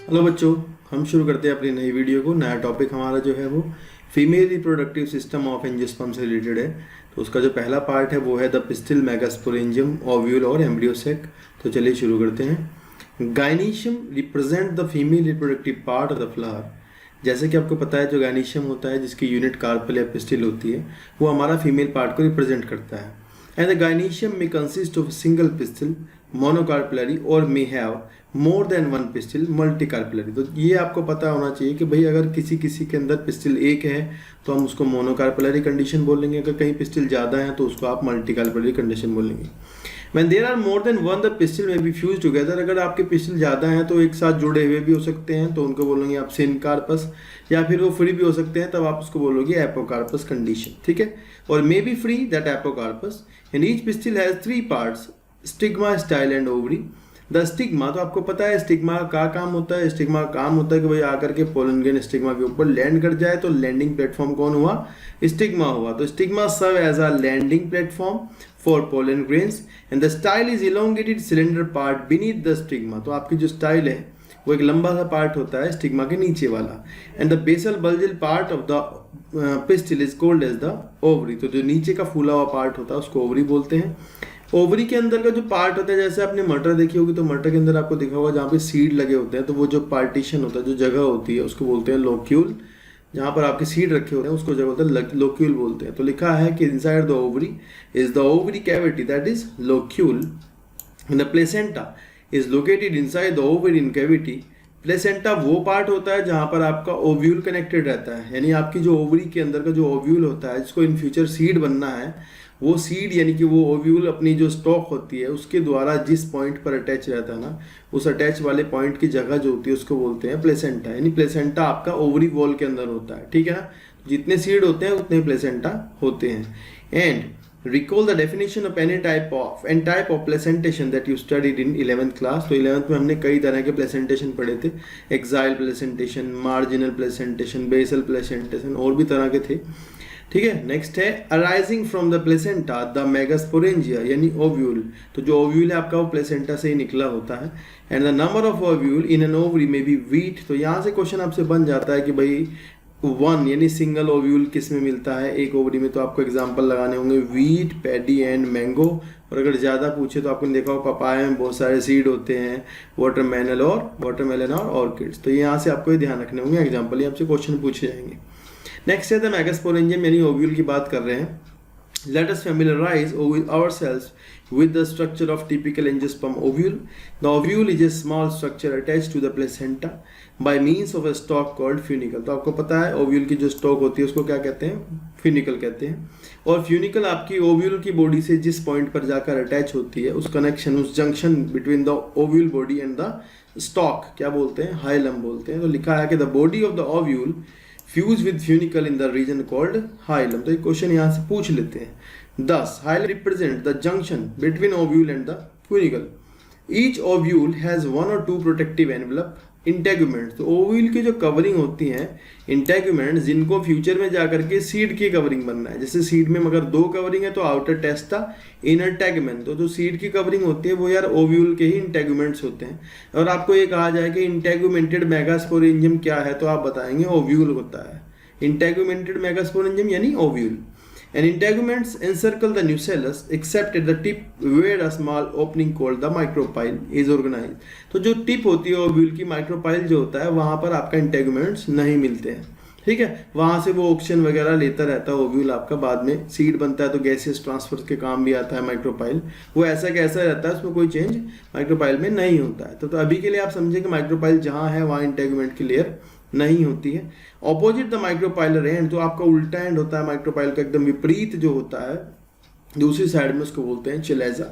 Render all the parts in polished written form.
Hello बच्चों, हम शुरू करते हैं अपनी नई वीडियो को। नया टॉपिक हमारा जो है वो female reproductive system of angiosperm से रिलेटेड है। तो उसका जो पहला पार्ट है वो है द पिस्टिल, मेगास्पोरेंजियम, ओव्यूल और एम्ब्रियोसेक। तो चलिए शुरू करते हैं। Gynoecium represent the female reproductive part of the flower. जैसे कि आपको पता है, जो गायनीशियम होता है जिसकी यूनिट कार्पेल या पिस्टिल होती है, वो हमारा फीमेल पार्ट को रिप्रेजेंट करता है। And the gynoecium may consist of single pistil, monocarpellary, और may have more than one pistil, multicarpellary. तो ये आपको पता होना चाहिए कि भाई अगर किसी किसी के अंदर पिस्टिल एक है तो हम उसको मोनोकार्पेलरी कंडीशन बोलेंगे, अगर कहीं पिस्टिल ज़्यादा है तो उसको आप मल्टीकार्पेलरी कंडीशन बोलेंगे। When there are more than one, the pistil may be fused together। अगर आपके पिस्टिल ज़्यादा हैं तो एक साथ जुड़े हुए भी हो सकते हैं, तो उनको बोलेंगे आप सिनकार्पस, या फिर वो फ्री भी हो सकते हैं, तब आप उसको बोलोगे एपोकार्पस कंडीशन। ठीक है। और may be free, that apocarpous. And each pistil has three parts, stigma, style and ovary. The stigma, तो आपको पता है स्टिग्मा का काम होता है। स्टिग्मा का काम होता है कि भाई आकर के पोलन ग्रेन स्टिग्मा के ऊपर लैंड कर जाए, तो लैंडिंग प्लेटफॉर्म कौन हुआ? स्टिग्मा हुआ। तो stigma serve as a landing platform for pollen grains. And the style is elongated cylinder part beneath the stigma. तो आपकी जो स्टाइल है वो एक लंबा सा पार्ट होता है स्टिग्मा के नीचे वाला। And the basal bulged part of the pistil is called as the ovary. तो जो नीचे का फूला हुआ पार्ट होता है उसको ओवरी बोलते हैं। ओवरी के अंदर का जो पार्ट होता है, जैसे आपने मटर देखी होगी तो मटर के अंदर आपको दिखा होगा जहाँ पे सीड लगे होते हैं, तो वो जो पार्टीशन होता है, जो जगह होती है, उसको बोलते हैं लोक्यूल। जहाँ पर आपके सीड रखे होते हैं उसको जगह बोलते हैं लोक्यूल बोलते हैं। तो लिखा है कि inside the ovary is the ovary cavity, that is locule. The placenta is located inside the ovary cavity. Placenta वो पार्ट होता है जहाँ पर आपका ओव्यूल कनेक्टेड रहता है, यानी आपकी जो ओवरी के अंदर का जो ओव्यूल होता है, जिसको इन फ्यूचर सीड बनना है, वो सीड यानी कि वो ओव्यूल अपनी जो स्टॉक होती है उसके द्वारा जिस पॉइंट पर अटैच रहता है ना, उस अटैच वाले पॉइंट की जगह जो होती है उसको बोलते हैं प्लेसेंटा। यानी प्लेसेंटा आपका ओवरी वॉल के अंदर होता है। ठीक है ना। जितने सीड होते हैं उतने प्लेसेंटा होते हैं। And recall the definition of any type of placentation that you studied in 11th class। तो 11th में हमने कई तरह के प्लेसेंटेशन पढ़े थे। Axile placentation, marginal placentation, basal placentation, और भी तरह के थे। ठीक है। नेक्स्ट है arising from the placenta the megasporangia, यानी ओव्यूल। तो जो ओव्यूल है आपका वो प्लेसेंटा से ही निकला होता है। And the number of ovule in an ovary में बी वीट। तो यहाँ से क्वेश्चन आपसे बन जाता है कि भाई वन यानी सिंगल ओव्यूल किस में मिलता है एक ओवरी में, तो आपको एग्जांपल लगाने होंगे वीट, पैडी एंड मैंगो। और अगर ज़्यादा पूछे तो आपने देखा होगा पपाया में बहुत सारे सीड होते हैं, वाटरमेलन और ऑर्किड्स। तो यहाँ से आपको ये ध्यान रखने होंगे, एग्जाम्पल ही आपसे क्वेश्चन पूछे जाएंगे। नेक्स्ट है द मेगास्पोरेंजियम, यानी ओव्यूल की बात कर रहे हैं। Let us familiarize ourselves with the structure of typical angiosperm ovule. The ovule is a small structure attached to the placenta by means of a stalk called funicle। तो आपको पता है ओव्यूल की जो स्टॉक होती है उसको क्या कहते हैं? फ्यूनिकल कहते हैं। और फ्यूनिकल आपकी ओव्यूल की बॉडी से जिस पॉइंट पर जाकर अटैच होती है, उस कनेक्शन, उस junction between the ovule body and the stock क्या बोलते हैं? हाइलम बोलते हैं। तो लिखा है कि the body of the ovule fuse with funicle in the reason called hilum. तो एक क्वेश्चन यहाँ से पूछ लेते हैं। दस hilum represent the junction between ovule and the funicle. Each ovule has one और टू प्रोटेक्टिव एनवेलप, इंटेगुमेंट। तो ओव्यूल की जो कवरिंग होती हैं इंटेगुमेंट, जिनको फ्यूचर में जाकर के सीड की कवरिंग बनना है। जैसे सीड में अगर दो कवरिंग है तो आउटर टेस्टा, इनर टेगमेंट। तो जो सीड की कवरिंग होती है वो यार ओव्यूल के ही इंटेगुमेंट्स होते हैं। और आपको ये कहा जाए कि इंटेगुमेंटेड मेगास्पोरेंजियम क्या है, तो आप बताएंगे ओव्यूल होता है। इंटेगुमेंटेड मेगास्पोरेंजियम यानी ovule. And integuments encircle the nucellus except at the tip where a small opening called the micropyle is organized। तो जो टिप होती है ओव्यूल की, माइक्रोपाइल जो होता है, वहाँ पर आपका इंटेगुमेंट्स नहीं मिलते हैं। ठीक है। वहाँ से वो ऑक्सीजन वगैरह लेता रहता है ओव्यूल आपका। बाद में सीड बनता है तो गैसियस ट्रांसफर के काम भी आता है माइक्रोपाइल। वो ऐसा कैसा रहता है, उसमें कोई चेंज माइक्रोपाइल में नहीं होता है। तो अभी के लिए आप समझे कि माइक्रोपाइल जहाँ है वहाँ इंटेगुमेंट की लेयर नहीं होती है। ऑपोजिट द माइक्रोपाइलर एंड, तो आपका उल्टा एंड होता है माइक्रोपाइल का, एकदम विपरीत जो होता है दूसरी साइड में, उसको बोलते हैं chalaza.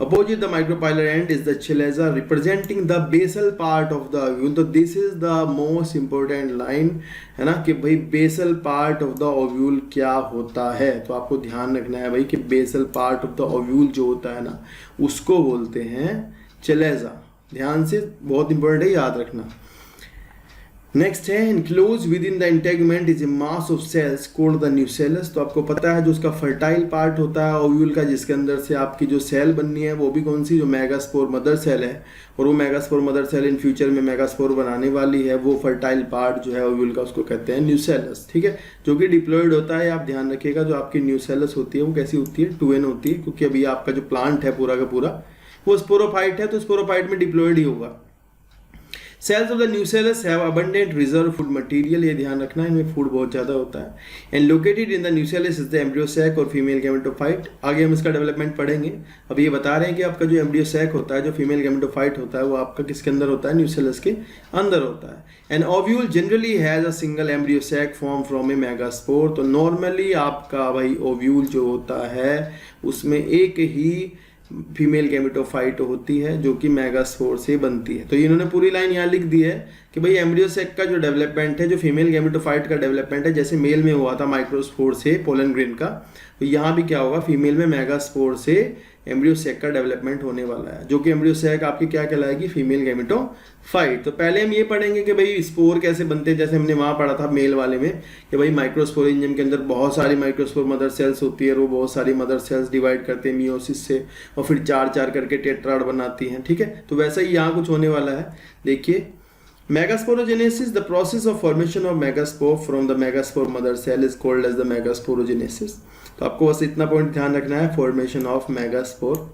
Opposite the micropylar end is the chalaza representing the basal part of the ovule. तो this is the most important line, है ना, कि भाई basal part of the ovule क्या होता है। तो आपको ध्यान रखना है भाई कि basal part of the ovule जो होता है ना, उसको बोलते हैं चिलेजा। ध्यान से, बहुत इंपॉर्टेंट है, याद रखना। नेक्स्ट है enclose with in the integument is a mass of cells called the nucellus. तो आपको पता है जो उसका फर्टाइल पार्ट होता है ओव्यूल का, जिसके अंदर से आपकी जो सेल बननी है वो भी कौन सी, जो मेगास्पोर मदर सेल है, और वो megaspore mother cell in future में मेगास्पोर बनाने वाली है, वो फर्टाइल पार्ट जो है ओव्यूल का उसको कहते हैं न्यूसेलस। ठीक है, जो कि डिप्लॉयड होता है। आप ध्यान रखिएगा जो आपकी न्यूसेलस होती है वो कैसी होती है, 2n होती है, क्योंकि अभी आपका जो प्लांट है पूरा का पूरा वो स्पोरोफाइट है, तो स्पोरोफाइट में डिप्लॉयड ही होगा। Cells of the nucellus have abundant reserve food material, ये ध्यान रखना है, इनमें फूड बहुत ज़्यादा होता है। And located in the nucellus is the embryo sac और फीमेल गैमेटोफाइट। आगे हम इसका डेवलपमेंट पढ़ेंगे। अब ये बता रहे हैं कि आपका जो एम्ब्रियो सैक होता है, जो फीमेल गैमेटोफाइट होता है, वो आपका किसके अंदर होता है, न्यूसेलस के अंदर होता है। And ovule generally has a single embryo sac form from a megaspore. तो नॉर्मली आपका भाई ओव्यूल जो होता है उसमें एक ही फीमेल गैमेटोफाइट होती है जो कि मेगास्पोर से बनती है। तो इन्होंने पूरी लाइन यहाँ लिख दी है कि भाई एम्ब्रियो सैक का जो डेवलपमेंट है, जो फीमेल गैमेटोफाइट का डेवलपमेंट है, जैसे मेल में हुआ था माइक्रोस्पोर से पोलन ग्रेन का, तो यहाँ भी क्या होगा, फीमेल में मेगास्पोर से एम्ब्रियो सैक का डेवलपमेंट होने वाला है, जो कि एम्ब्रियो सैक आपकी क्या कहलाएगी, फीमेल गैमेटोफाइट। तो पहले हम ये पढ़ेंगे कि भाई स्पोर कैसे बनते हैं, जैसे हमने वहाँ पढ़ा था मेल वाले में कि भाई माइक्रोस्पोरेंजियम के अंदर बहुत सारी माइक्रोस्पोर मदर सेल्स होती है, और वो बहुत सारी मदर सेल्स डिवाइड करते हैं मियोसिस से, और फिर 4-4 करके टेट्राड बनाती हैं। ठीक है, तो वैसा ही यहाँ कुछ होने वाला है। देखिए, megasporogenesis, the process of formation of megaspore from the megaspore mother cell is called as the megasporogenesis. तो आपको बस इतना पॉइंट ध्यान रखना है, formation of megaspore.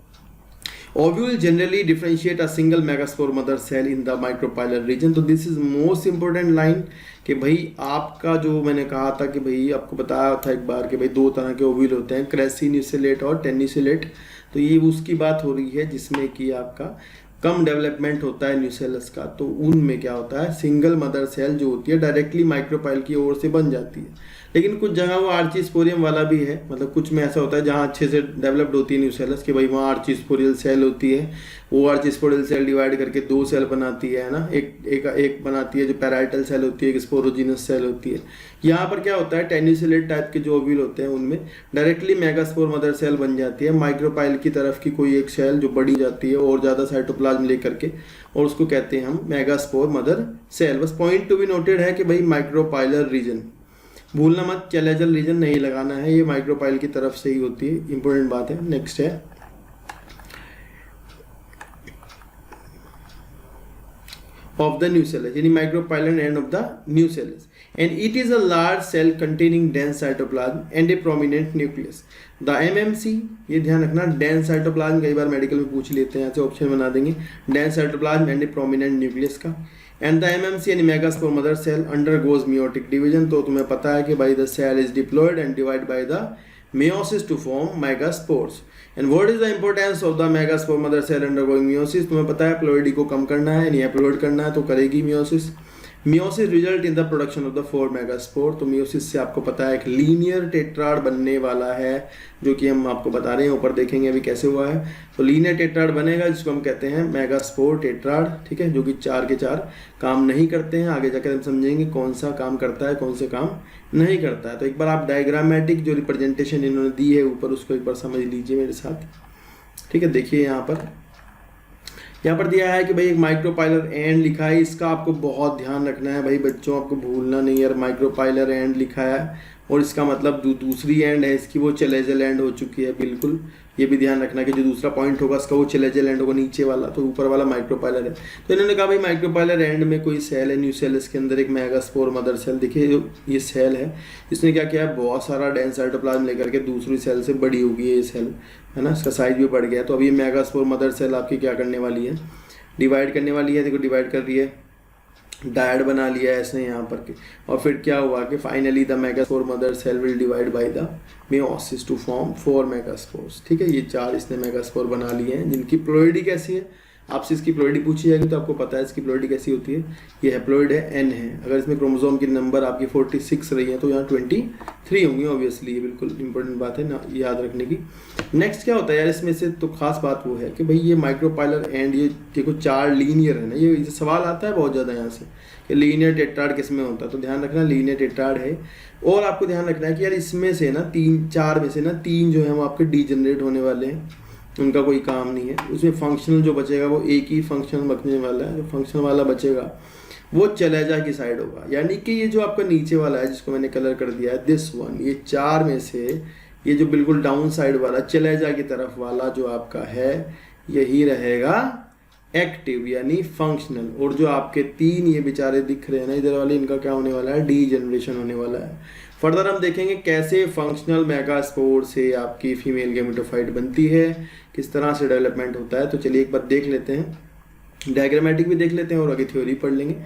Ovule generally differentiate a single megaspore mother cell in the micropylar region. तो this is most important line कि भाई आपका जो मैंने कहा था कि भाई आपको बताया था एक बार कि भाई 2 तरह के ओव्यूल होते हैं, क्रेसिन्यूसेलेट और टेनिसेलेट। तो ये उसकी बात हो रही है जिसमें कि आपका कम डेवलपमेंट होता है न्यूसेलस का। तो उनमें क्या होता है, सिंगल मदर सेल जो होती है डायरेक्टली माइक्रोपाइल की ओर से बन जाती है। लेकिन कुछ जगह वो आर्चिस्पोरियम वाला भी है, मतलब कुछ में ऐसा होता है जहाँ अच्छे से डेवलप्ड होती है न्यूसेलस कि भाई वहाँ आर्चिस्पोरियल सेल होती है, वो आर्चिस्पोरियल सेल डिवाइड करके 2 सेल बनाती है ना, एक बनाती है जो पैराइटल सेल होती है, एक स्पोरोजिनस सेल होती है। यहाँ पर क्या होता है, टेनिसेलेट टाइप के जो ओव्यूल होते हैं उनमें डायरेक्टली मेगास्पोर मदर सेल बन जाती है, माइक्रोपाइल की तरफ की कोई एक सेल जो बड़ी जाती है और ज़्यादा साइटोप्लाज्म लेकर के, और उसको कहते हैं हम मेगास्पोर मदर सेल। बस पॉइंट टू बी नोटेड है कि भाई माइक्रोपाइलर रीजन, भूलना मत, चैलेजल रीजन नहीं लगाना है, ये माइक्रोपाइल की तरफ से ही होती है, इंपॉर्टेंट बात है। नेक्स्ट है of the nucellus, यानी micropylar end of the nucellus, and it is a large cell containing dense cytoplasm and a prominent nucleus. The MMC, ये ध्यान रखना, dense cytoplasm कई बार मेडिकल में पूछ लेते हैं, ऐसे ऑप्शन बना देंगे, dense cytoplasm and a prominent nucleus का। And the MMC यानी megaspore mother cell undergoes meiotic division। तो तुम्हें पता है कि भाई the cell is diploid and divided by the meiosis to form megaspores। And what is the importance of the megaspore mother cell undergoing meiosis? तुम्हें पता है प्लोइडी को कम करना है, नहीं प्लोइड करना है, तो करेगी meiosis। Meiosis result in the production of the 4 megaspore। तो meiosis से आपको पता है एक लीनियर टेट्राड बनने वाला है, जो कि हम आपको बता रहे हैं, ऊपर देखेंगे अभी कैसे हुआ है। तो लीनियर टेट्राड बनेगा जिसको हम कहते हैं मेगास्पोर टेट्राड, ठीक है, जो कि 4 के 4 काम नहीं करते हैं। आगे जाकर हम समझेंगे कौन सा काम करता है, कौन से काम नहीं करता है। तो एक बार आप डायग्रामेटिक जो रिप्रेजेंटेशन इन्होंने दी है ऊपर, उसको एक बार समझ लीजिए मेरे साथ, ठीक है। देखिए यहाँ पर दिया है कि भाई एक माइक्रोपाइलर एंड लिखा है, इसका आपको बहुत ध्यान रखना है भाई बच्चों, आपको भूलना नहीं यार, माइक्रोपाइलर एंड लिखा है और इसका मतलब जो दूसरी एंड है इसकी वो चेलेजल एंड हो चुकी है, बिल्कुल ये भी ध्यान रखना कि जो दूसरा पॉइंट होगा उसका वो चेलेजल एंड होगा, नीचे वाला तो ऊपर वाला माइक्रोपाइलर है। तो इन्होंने कहा भाई माइक्रोपाइलर एंड में कोई सेल है, न्यूसेलस के अंदर एक मेगास्पोर मदर सेल, देखिए जो ये सेल है इसने क्या किया है, बहुत सारा डेंस साइटोप्लाज्म लेकर के दूसरी सेल से बड़ी होगी ये सेल, है ना, इसका साइज भी बढ़ गया। तो अब ये मेगास्पोर मदर सेल आपकी क्या करने वाली है, डिवाइड करने वाली है। देखो डिवाइड कर रही है, डायड बना लिया है इसने यहाँ पर के, और फिर क्या हुआ कि finally the megaspore mother cell will divide by the meiosis to form 4 megaspores, ठीक है। ये 4 इसने मेगास्पोर बना लिए हैं जिनकी प्लोइडी कैसी है, आपसे इसकी प्लोइडी पूछी जाएगी तो आपको पता है इसकी प्लोइडी कैसी होती है, ये हैप्लोइड है, N है। अगर इसमें क्रोमोसोम की नंबर आपकी 46 रही है तो यहाँ 23 होंगी ऑब्वियसली, ये बिल्कुल इंपॉर्टेंट बात है ना याद रखने की। नेक्स्ट क्या होता है यार इसमें से, तो खास बात वो है कि भाई ये माइक्रोपाइलर एंड ये देखो 4 लीनियर है ना, ये सवाल आता है बहुत ज़्यादा यहाँ से कि लीनियर टेट्राड किस में होता है, तो ध्यान रखना लीनियर टेट्राड है। और आपको ध्यान रखना है कि यार इसमें से ना 4 में से ना 3 जो है वो आपके डीजनरेट होने वाले हैं, उनका कोई काम नहीं है। उसमें फंक्शनल जो बचेगा वो एक ही फंक्शन बचने वाला है, जो फंक्शनल वाला बचेगा वो चलेजा की साइड होगा। यानी कि ये जो आपका नीचे वाला है जिसको मैंने कलर कर दिया है दिस वन, ये चार में से ये जो बिल्कुल डाउन साइड वाला चलेजा की तरफ वाला जो आपका है यही रहेगा एक्टिव यानी फंक्शनल। और जो आपके तीन ये बेचारे दिख रहे हैं ना इधर वाले, इनका क्या होने वाला है, डीजनरेशन होने वाला है। फर्दर हम देखेंगे कैसे फंक्शनल मेगास्पोर से आपकी फीमेल गेमेटोफाइट बनती है, किस तरह से डेवलपमेंट होता है। तो चलिए एक बार देख लेते हैं, डायग्रामेटिक भी देख लेते हैं और आगे थ्योरी पढ़ लेंगे।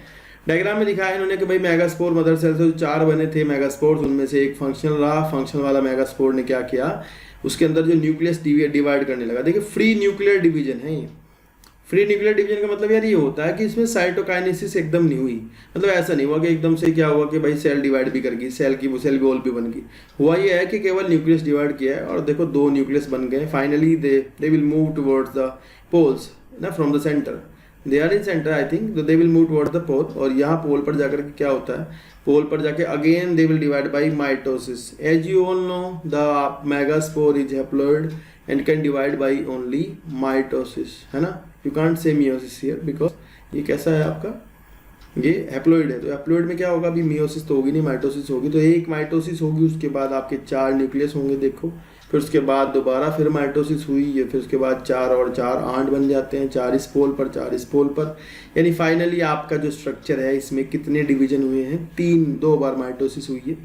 डायग्राम में दिखाया इन्होंने कि भाई मेगास्पोर मदर सेल से जो चार बने थे मेगास्पोर्स, उनमें से एक फंक्शनल रहा। फंक्शनल वाला मेगास्पोर ने क्या किया, उसके अंदर जो न्यूक्लियस डिवाइड करने लगा। देखिए फ्री न्यूक्लियर डिवीजन है ये। फ्री न्यूक्लियर डिवीजन का मतलब यार ये होता है कि इसमें साइटोकाइनेसिस एकदम नहीं हुई। मतलब ऐसा नहीं हुआ कि एकदम से क्या हुआ कि भाई सेल डिवाइड भी कर गई, सेल वॉल भी बन गई। हुआ ये है कि केवल न्यूक्लियस डिवाइड किया है और देखो दो न्यूक्लियस बन गए। Finally they will move towards the poles ना from the centre. They are in centre I think, they will move towards the pole. और यहाँ पोल पर जाकर के क्या होता है, पोल पर जाके again they will divide by mitosis. As you all know the megaspore is haploid and can divide by only mitosis, है ना। you can't say meiosis here because ये कैसा है आपका, ये हैप्लॉइड है। तो हैप्लॉइड में क्या होगा, अभी मियोसिस तो होगी नहीं, माइटोसिस होगी। तो एक माइटोसिस होगी, उसके बाद आपके चार न्यूक्लियस होंगे देखो, फिर उसके बाद दोबारा फिर माइटोसिस हुई है, फिर उसके बाद चार और चार 8 बन जाते हैं, चार इस पोल पर चार इस पोल पर। यानी फाइनली आपका जो स्ट्रक्चर है इसमें कितने डिवीजन हुए हैं, 2 बार माइटोसिस हुई है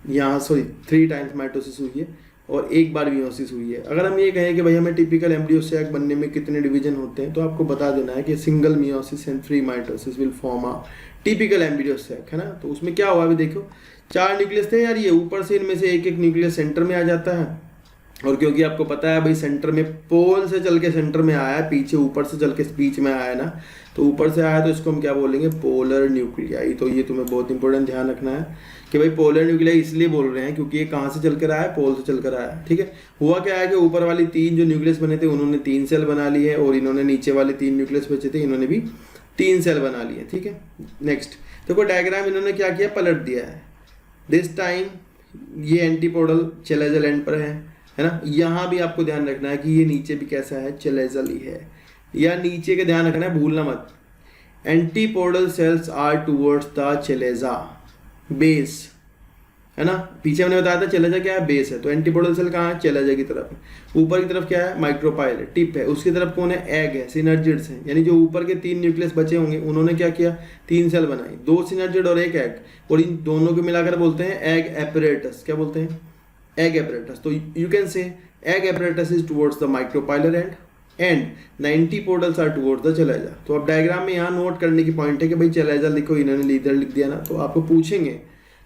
यहाँ, सॉरी 3 टाइम्स माइटोसिस हुई है और एक बार मियोसिस हुई है। अगर हम ये कहें कि भाई हमें टिपिकल एम्ब्रियो सैक बनने में कितने डिवीजन होते हैं, तो आपको बता देना है कि single meiosis and 3 mitosis will form a typical embryo sac, है ना। तो उसमें क्या हुआ अभी देखो, 4 न्यूक्लियस थे यार, ये ऊपर से इनमें से एक न्यूक्लियस सेंटर में आ जाता है। और क्योंकि आपको पता है भाई सेंटर में पोल से चल के सेंटर में आया है, पीछे ऊपर से चल के बीच में आया है ना, तो ऊपर से आया तो इसको हम क्या बोलेंगे, पोलर न्यूक्लियाई। तो ये तुम्हें बहुत इंपॉर्टेंट ध्यान रखना है कि भाई पोलर न्यूक्लियाई इसलिए बोल रहे हैं क्योंकि ये कहाँ से चल कर आया है, पोल से चल कर आया है, ठीक है। हुआ क्या है कि ऊपर वाली 3 जो न्यूक्लियस बने थे उन्होंने 3 सेल बना लिए है, और इन्होंने नीचे वाले 3 न्यूक्लियस बचे थे इन्होंने भी 3 सेल बना लिए, ठीक है। नेक्स्ट देखो डायग्राम इन्होंने क्या किया, पलट दिया है। दिस टाइम ये एंटीपोडल चेलेजल एंड पर है ना। यहाँ भी आपको ध्यान रखना है कि ये नीचे भी कैसा है, चेलेजल ही है, या नीचे का ध्यान रखना है, भूलना मत। Antipodal cells are towards the chalaza base, है ना। पीछे मैंने बताया था चेलेजा क्या है, बेस है। तो एंटीपोडल सेल कहाँ है, चेलेजा की तरफ है। ऊपर की तरफ क्या है, माइक्रोपाइल टिप है, उसकी तरफ कौन है, एग है, सिनर्जिड्स है। यानी जो ऊपर के 3 न्यूक्लियस बचे होंगे उन्होंने क्या किया, 3 सेल बनाई, 2 सिनर्जिड और 1 एग, और इन दोनों को मिलाकर बोलते हैं एग एपरेटस। क्या बोलते हैं, egg apparatus। तो you can say egg apparatus is towards the micropylar end and the antipodals are towards the chalaza। तो अब डायग्राम में यहाँ नोट करने की पॉइंट है कि भाई चलाजा लिखो, इन्होंने इधर लिख दिया ना, तो आपको पूछेंगे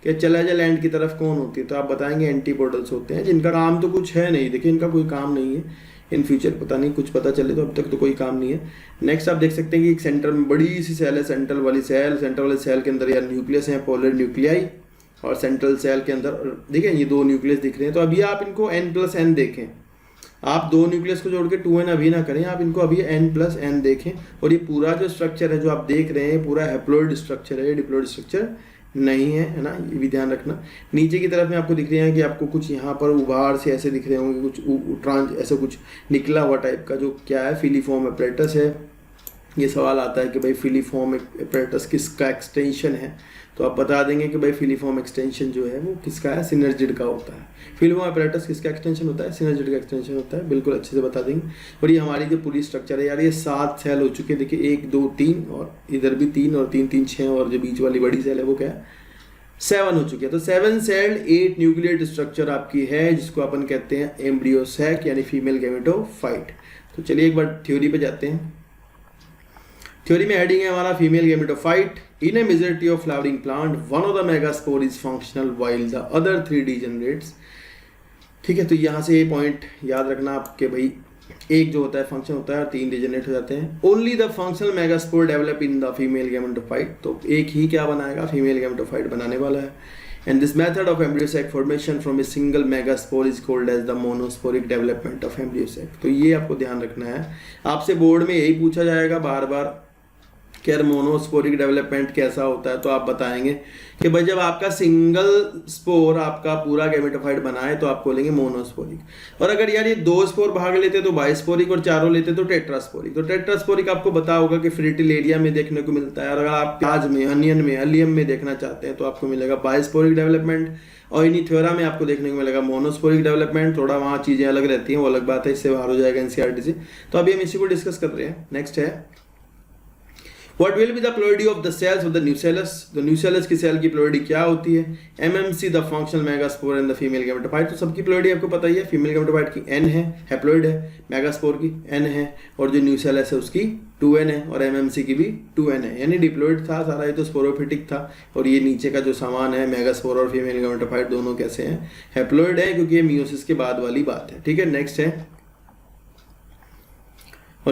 कि चलाजा लैंड की तरफ कौन होती है, तो आप बताएंगे एंटीपोडल्स होते हैं, जिनका काम तो कुछ है नहीं। देखिए इनका कोई काम नहीं है, इन फ्यूचर पता नहीं कुछ पता चले, तो अब तक तो कोई काम नहीं है। नेक्स्ट आप देख सकते हैं कि एक सेंटर में बड़ी सी सेल है, सेंट्रल वाली सेल के अंदर यार न्यूक्लियस है, पोलर न्यूक्लियाई, और सेंट्रल सेल के अंदर देखिए ये 2 न्यूक्लियस दिख रहे हैं। तो अभी आप इनको n+n देखें, आप 2 न्यूक्लियस को जोड़ के 2n अभी ना करें, आप इनको अभी n+n देखें। और ये पूरा जो स्ट्रक्चर है जो आप देख रहे हैं पूरा हैप्लॉइड स्ट्रक्चर है, डिप्लॉइड स्ट्रक्चर नहीं है ना, ये भी ध्यान रखना। नीचे की तरफ में आपको दिख रहे हैं कि आपको कुछ यहाँ पर उभार से ऐसे दिख रहे होंगे, कुछ ऐसा कुछ निकला हुआ टाइप का, जो क्या है, फिलीफॉर्म एपरेटस है। ये सवाल आता है कि भाई फिलीफॉर्म एपरेटस किसका एक्सटेंशन है, तो आप बता देंगे कि भाई फिलीफॉर्म एक्सटेंशन जो है वो किसका है, सिनर्जिड का होता है। फिलीफॉर्म एपरेटस किसका एक्सटेंशन होता है, सिनर्जिड का एक्सटेंशन होता है, बिल्कुल अच्छे से बता देंगे। और ये हमारी जो पूरी स्ट्रक्चर है यार, ये 7 सेल हो चुके हैं। देखिए 1 2 3 और इधर भी 3 और 3 3 6, और जो बीच वाली बड़ी सेल है वो क्या है, 7 हो चुके हैं। तो 7 सेल्ड 8 न्यूक्लियेट स्ट्रक्चर आपकी है, जिसको अपन कहते हैं एम्ब्रियो सैक यानी फीमेल गैमेटोफाइट। तो चलिए एक बार थ्योरी पे जाते हैं। थ्योरी में हेडिंग है हमारा female gametophyte. In A majority of flowering plant one of the megaspore is functional while the other 3 degenerates. ठीक है, तो यहाँ से ये पॉइंट याद रखना आपके भाई, एक जो होता है फंक्शन होता है और 3 डीजेनरेट हो जाते हैं। Only the functional megaspore develop in the female gametophyte. तो एक ही क्या बनाएगा, फीमेल गैमेटोफाइट बनाने वाला है। And this method of embryo sac formation from a single megaspore is called as the monosporic development of embryo sac. तो ये आपको ध्यान रखना है, आपसे बोर्ड में यही पूछा जाएगा बार बार कि यार मोनोस्पोरिक डेवलपमेंट कैसा होता है, तो आप बताएंगे कि भाई जब आपका सिंगल स्पोर आपका पूरा गैमेटोफाइट बना है तो आप बोलेंगे मोनोस्पोरिक। और अगर यार ये 2 स्पोर भाग लेते तो बाइस्पोरिक और चारों लेते तो टेट्रास्पोरिक। तो टेट्रास्पोरिक आपको पता होगा कि फर्टिल एरिया में देखने को मिलता है। और अगर आप प्याज में, अनियन में, अलियम में देखना चाहते हैं तो आपको मिलेगा बाइस्पोरिक डेवलपमेंट। और इनिथ्योरा में आपको देखने को मिलेगा मोनोस्पोरिक डेवलपमेंट। थोड़ा वहाँ चीज़ें अलग रहती हैं, वो अलग बात है, इससे बाहर हो जाएगा एनसीईआरटी से। तो अभी हम इसी को डिस्कस कर रहे हैं। नेक्स्ट है What will be the ploidy of the cells of the nucellus? The nucellus की सेल की प्लोइडी क्या होती है? MMC the functional megaspore and the female gametophyte। तो सबकी प्लोइडी आपको पता ही है। फीमेल गैमेटोफाइट की N है, हैप्लॉइड है। मेगास्पोर की N है और जो न्यूसेलस है उसकी 2N है और MMC की भी 2N है। यानी डिप्लॉइड था सारा, ये तो स्पोरोफिटिक था। और ये नीचे का जो सामान है मेगास्पोर और फीमेल गैमेटोफाइट दोनों कैसे हैं? हैप्लॉइड है, क्योंकि ये मियोसिस के बाद वाली बात है। ठीक है, नेक्स्ट है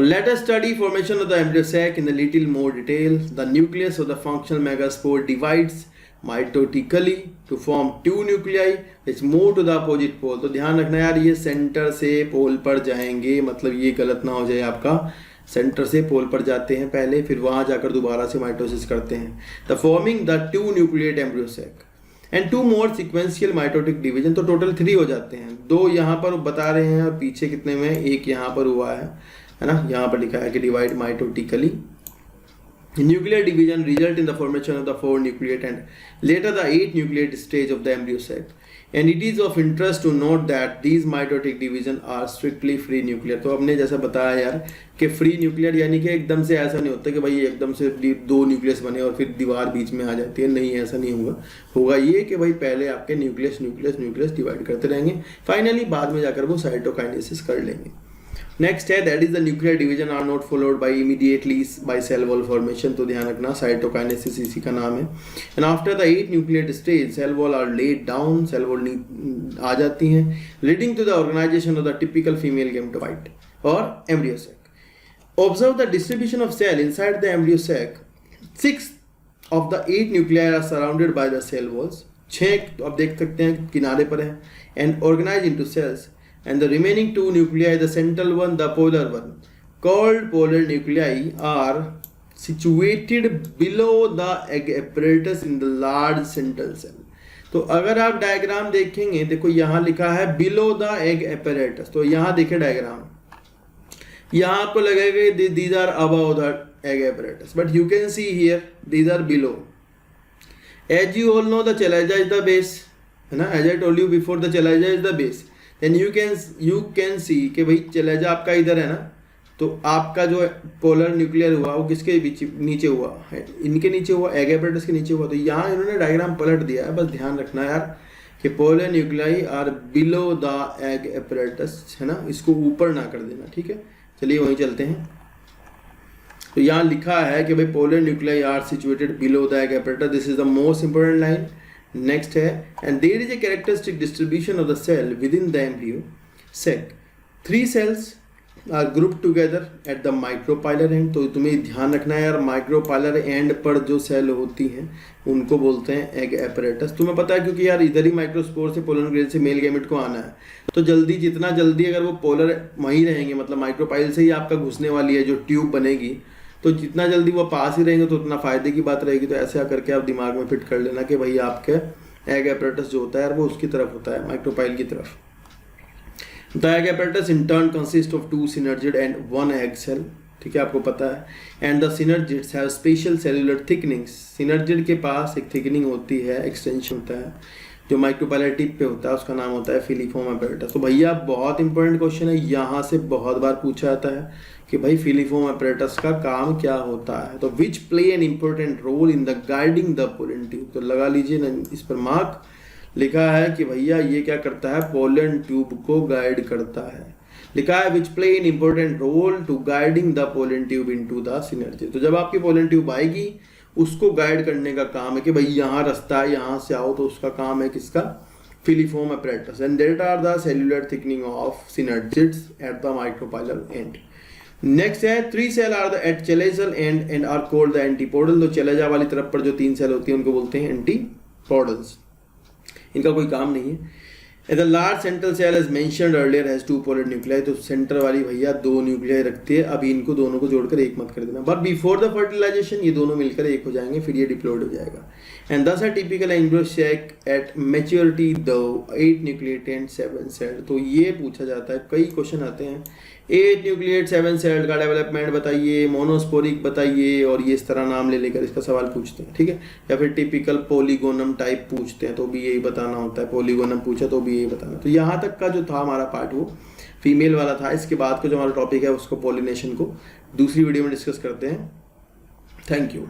let us study formation of the embryo sac in a little more detail. The nucleus of the functional megaspore divides mitotically to form 2 nuclei which move to the opposite pole। तो ध्यान रखना यार, ये centre से पोल पर जाएंगे, मतलब ये गलत ना हो जाए आपका। सेंटर से पोल पर जाते हैं पहले, फिर वहां जाकर दोबारा से माइटोसिस करते हैं। The forming the 2 nucleate embryo sac and 2 more sequential mitotic division। तो टोटल 3 हो जाते हैं। 2 यहाँ पर बता रहे हैं और पीछे कितने में, 1 यहाँ पर हुआ है ना। यहाँ पर लिखा है कि divide mitotically. Nuclear division result in the formation of the 4 nucleate and later the 8 nucleate stage of the embryo sac. And it is of interest to note that these mitotic division are strictly free nuclear. तो हमने जैसा बताया यार कि free nuclear यानी कि एकदम से ऐसा नहीं होता कि भाई एकदम से 2 न्यूक्लियस बने और फिर दीवार बीच में आ जाती है। नहीं, ऐसा नहीं होगा ये कि भाई पहले आपके न्यूक्लियस डिवाइड करते रहेंगे, फाइनली बाद में जाकर वो साइटोकाइनेसिस कर लेंगे। नेक्स्ट है that is the nuclear division are not followed by immediately by cell wall formation. तो ध्यान रखना, साइटोकाइनेसिस इसी का नाम है। And after the 8 nucleate stage cell wall are laid down, cell wall आ जाती हैं, leading to the organisation of the typical female gametophyte और embryo sac. Observe the distribution of cell inside the embryo sac. 6 of the 8 nuclei are surrounded by the cell walls. 6 आप देख सकते हैं किनारे पर है। And organise into cells and the remaining 2 nuclei, the central one, the polar one, called polar nuclei, are situated below the egg apparatus in the large central cell। तो अगर आप डायग्राम देखेंगे, देखो यहाँ लिखा है below the egg apparatus। तो यहाँ देखे डायग्राम, यहाँ आपको लगेगा these are above the egg apparatus, but you can see here these are below। As you all know, the chalaza is the base, है ना। As I told you before, the chalaza is the base। Then you can see कि भाई चलेजा आपका इधर है ना, तो आपका जो पोलर न्यूक्लियर हुआ वो किसके नीचे हुआ है? इनके नीचे हुआ, एग एपरेटस के नीचे हुआ। तो यहाँ इन्होंने डायग्राम पलट दिया है, बस ध्यान रखना यार कि polar nuclei are below the egg apparatus, है ना, इसको ऊपर ना कर देना। ठीक है, चलिए वहीं चलते हैं। तो यहाँ लिखा है कि भाई polar nuclei are situated below the egg apparatus. This is the most important line. Next है and there is a characteristic distribution of the cell within the embryo sac. 3 cells are group together at the micropylar end. तो तुम्हें ध्यान रखना है यार, micropylar and पर जो cell होती हैं उनको बोलते हैं एग एपरेटस। तुम्हें पता है क्योंकि यार इधर ही माइक्रोस्पोर से पोलर ग्रेन से मेल गैमेट को आना है। तो जितना जल्दी अगर वो पोलर वहीं रहेंगे, मतलब माइक्रोपाइल से ही आपका घुसने वाली है जो ट्यूब बनेगी, तो जितना जल्दी वो पास ही रहेंगे तो उतना फायदे की बात रहेगी। तो ऐसे करके आप दिमाग में फिट कर लेना कि भाई आपके एग एपरेटस जो होता है यार वो उसकी तरफ होता है, माइक्रोपाइल की तरफ। The egg apparatus in turn consist of 2 synergid and 1 egg cell। ठीक है, आपको पता है। And the synergids have special cellular thickenings. Synergid के पास एक थिकनिंग होती है, एक्सटेंशन होता है जो माइक्रोपाइलर टिप पे होता है, उसका नाम होता है फिलीफॉर्म एपरेटस। तो भैया बहुत इंपॉर्टेंट क्वेश्चन है, यहाँ से बहुत बार पूछा जाता है कि भाई फिलीफॉर्म एपरेटस का काम क्या होता है। तो which play an important role in the guiding the pollen tube. तो लगा लीजिए ना, इस पर मार्क लिखा है कि भैया ये क्या करता है, पोलन ट्यूब को गाइड करता है। लिखा है which play an important role to guiding the pollen tube into the synergy. तो जब आपकी पोलन ट्यूब आएगी उसको गाइड करने का काम है कि भाई यहाँ रास्ता है, यहाँ से आओ, तो उसका काम है किसका, filiform apparatus. And that are the cellular thickening of synergids at the micropylar end. Next है 3 cell are the at chalazal end and are called the antipodal. तो चेलेजा वाली तरफ पर जो 3 सेल होती है उनको बोलते हैं एंटीपोडल्स। इनका कोई काम नहीं है। The large central cell as mentioned earlier has two polar nuclei, तो सेंटर वाली भैया दो न्यूक्लियाई रखती है, अभी इनको दोनों को जोड़कर एक मत कर देना, बट बिफोर द फर्टिलाइजेशन ये दोनों मिलकर एक हो जाएंगे, फिर ये डिप्लॉयड हो जाएगा। And thus a typical embryo sac at maturity the 8 nucleate and 7 cell. तो ये पूछा जाता है, कई क्वेश्चन आते हैं 8 न्यूक्लिएट 7 सेल का डेवलपमेंट बताइए, मोनोस्पोरिक बताइए, और ये इस तरह नाम ले लेकर इसका सवाल पूछते हैं, ठीक है। या फिर टिपिकल पॉलीगोनम टाइप पूछते हैं तो भी यही बताना होता है, पॉलीगोनम पूछा तो भी यही बताना। तो यहाँ तक का जो था हमारा पार्ट वो फीमेल वाला था। इसके बाद का जो हमारा टॉपिक है उसको पॉलिनेशन को दूसरी वीडियो में डिस्कस करते हैं। Thank you.